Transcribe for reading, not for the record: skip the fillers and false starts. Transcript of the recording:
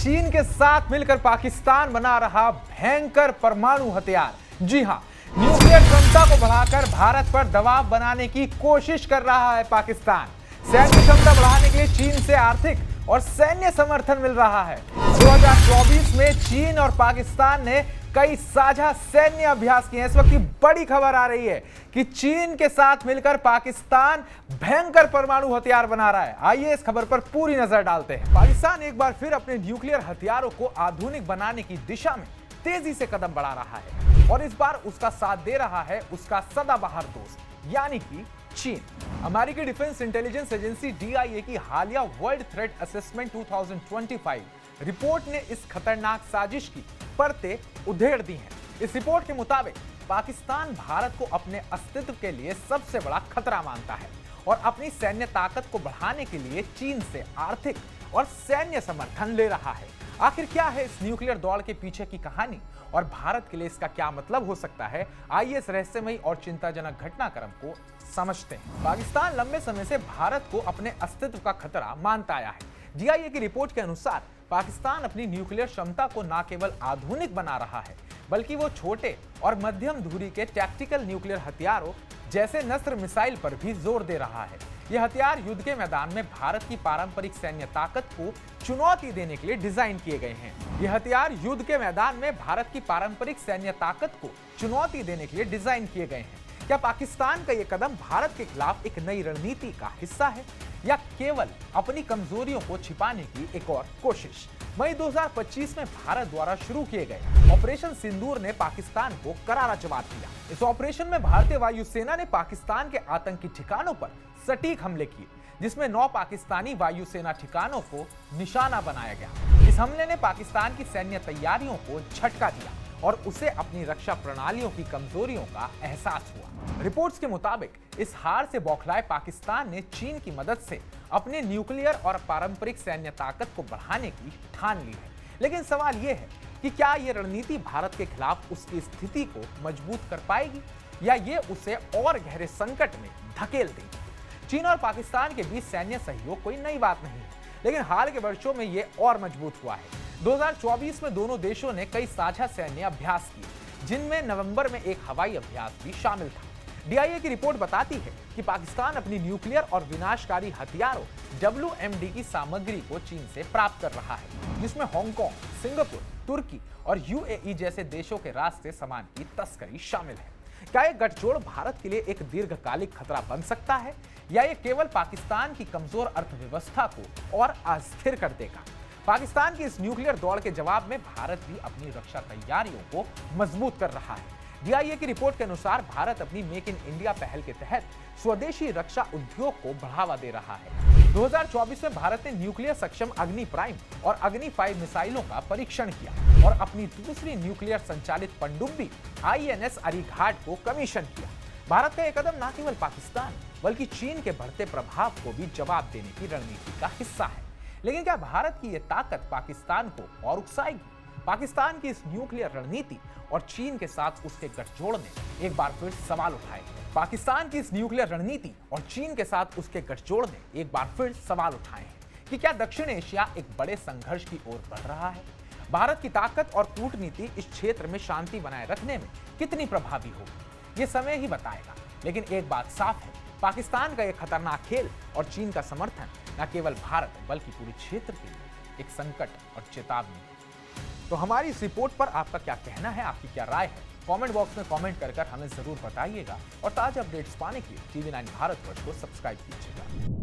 चीन के साथ मिलकर पाकिस्तान बना रहा भयंकर परमाणु हथियार। जी हां, न्यूक्लियर क्षमता को बढ़ाकर भारत पर दबाव बनाने की कोशिश कर रहा है पाकिस्तान। सैन्य क्षमता बढ़ाने के लिए चीन से आर्थिक और सैन्य समर्थन मिल रहा है। 2024 में चीन और पाकिस्तान ने कई साझा सैन्य अभ्यास किए हैं। इस वक्त की बड़ी खबर आ रही है कि चीन के साथ मिलकर पाकिस्तान भयंकर परमाणु हथियार बना रहा है। आइए इस खबर पर पूरी नजर डालते हैं। पाकिस्तान एक बार फिर अपने न्यूक्लियर हथियारों को आधुनिक बनाने की दिशा में तेजी से कदम बढ़ा रहा है और इस बार उसका साथ दे रहा है उसका सदाबहार दोस्त यानी कि चीन। अमेरिकी डिफेंस इंटेलिजेंस एजेंसी DIA की हालिया वर्ल्ड थ्रेट असेसमेंट 2025 रिपोर्ट ने इस खतरनाक साजिश की परतें उधेड़ दी हैं। इस रिपोर्ट के मुताबिक पाकिस्तान भारत को अपने अस्तित्व के लिए सबसे बड़ा खतरा मानता है और अपनी सैन्य ताकत को बढ़ाने के लिए चीन से आर्थिक और सैन्य समर्थन ले रहा है। आखिर क्या है इस न्यूक्लियर दौड़ के पीछे की कहानी और भारत के लिए इसका क्या मतलब हो सकता है? आइए इस रहस्यमयी और चिंताजनक घटनाक्रम को समझते हैं। पाकिस्तान लंबे समय से भारत को अपने अस्तित्व का खतरा मानता आया है। DIA की रिपोर्ट के अनुसार पाकिस्तान अपनी न्यूक्लियर क्षमता को न केवल आधुनिक बना रहा है बल्कि वो छोटे और मध्यम दूरी के टैक्टिकल न्यूक्लियर हथियारों जैसे नस्र मिसाइल पर भी जोर दे रहा है। ये हथियार युद्ध के मैदान में भारत की पारंपरिक सैन्य ताकत को चुनौती देने के लिए डिजाइन किए गए हैं। ये हथियार युद्ध के मैदान में भारत की पारंपरिक सैन्य ताकत को चुनौती देने के लिए डिजाइन किए गए हैं। क्या पाकिस्तान का ये कदम भारत के खिलाफ एक नई रणनीति का हिस्सा है या केवल अपनी कमजोरियों को छिपाने की एक और कोशिश? मई 2025 में भारत द्वारा शुरू किए गए ऑपरेशन सिंदूर ने पाकिस्तान को करारा जवाब दिया। इस ऑपरेशन में भारतीय वायुसेना ने पाकिस्तान के आतंकी ठिकानों पर सटीक हमले किए, जिसमें 9 पाकिस्तानी वायुसेना ठिकानों को निशाना बनाया गया। इस हमले ने पाकिस्तान की सैन्य तैयारियों को झटका दिया और उसे अपनी रक्षा प्रणालियों की कमजोरियों का एहसास हुआ। रिपोर्ट्स के मुताबिक इस हार से बौखलाए पाकिस्तान ने चीन की मदद से अपने न्यूक्लियर और पारंपरिक सैन्य ताकत को बढ़ाने की ठान ली है। लेकिन सवाल यह है कि क्या यह रणनीति भारत के खिलाफ उसकी स्थिति को मजबूत कर पाएगी या ये उसे और गहरे संकट में धकेल देगी? चीन और पाकिस्तान के बीच सैन्य सहयोग कोई नई बात नहीं है, लेकिन हाल के वर्षों में यह और मजबूत हुआ है। 2024 में दोनों देशों ने कई साझा सैन्य अभ्यास किए, जिनमें नवंबर में एक हवाई अभ्यास भी शामिल था। DIA की रिपोर्ट बताती है कि पाकिस्तान अपनी न्यूक्लियर और विनाशकारी हथियारों WMD की सामग्री को चीन से प्राप्त कर रहा है, जिसमें हांगकांग, सिंगापुर, तुर्की और UAE जैसे देशों के रास्ते सामान की तस्करी शामिल है। क्या यह गठजोड़ भारत के लिए एक दीर्घकालिक खतरा बन सकता है या ये केवल पाकिस्तान की कमजोर अर्थव्यवस्था को और अस्थिर कर देगा? पाकिस्तान की इस न्यूक्लियर दौड़ के जवाब में भारत भी अपनी रक्षा तैयारियों को मजबूत कर रहा है। DIA की रिपोर्ट के अनुसार भारत अपनी मेक इन इंडिया पहल के तहत स्वदेशी रक्षा उद्योग को बढ़ावा दे रहा है। 2024 में भारत ने न्यूक्लियर सक्षम अग्नि प्राइम और अग्नि 5 मिसाइलों का परीक्षण किया और अपनी दूसरी न्यूक्लियर संचालित पनडुब्बी INS अरीघाट को कमीशन किया। भारत का यह कदम न केवल पाकिस्तान बल्कि चीन के बढ़ते प्रभाव को भी जवाब देने की रणनीति का हिस्सा है। लेकिन क्या भारत की यह ताकत पाकिस्तान को और उकसाएगी? पाकिस्तान की इस न्यूक्लियर रणनीति और चीन के साथ उसके गठजोड़ ने एक बार फिर सवाल उठाए। पाकिस्तान की इस न्यूक्लियर रणनीति और चीन के साथ उसके गठजोड़ ने एक बार फिर सवाल उठाए हैं कि क्या दक्षिण एशिया एक बड़े संघर्ष की ओर बढ़ रहा है? भारत की ताकत और कूटनीति इस क्षेत्र में शांति बनाए रखने में कितनी प्रभावी होगी, ये समय ही बताएगा। लेकिन एक बात साफ है, पाकिस्तान का यह खतरनाक खेल और चीन का समर्थन न केवल भारत बल्कि पूरे क्षेत्र के लिए एक संकट और चेतावनी है। तो हमारी इस रिपोर्ट पर आपका क्या कहना है, आपकी क्या राय है? कमेंट बॉक्स में कमेंट कर हमें जरूर बताइएगा और ताजा अपडेट्स पाने के लिए TV9 भारतवर्ष को सब्सक्राइब कीजिएगा।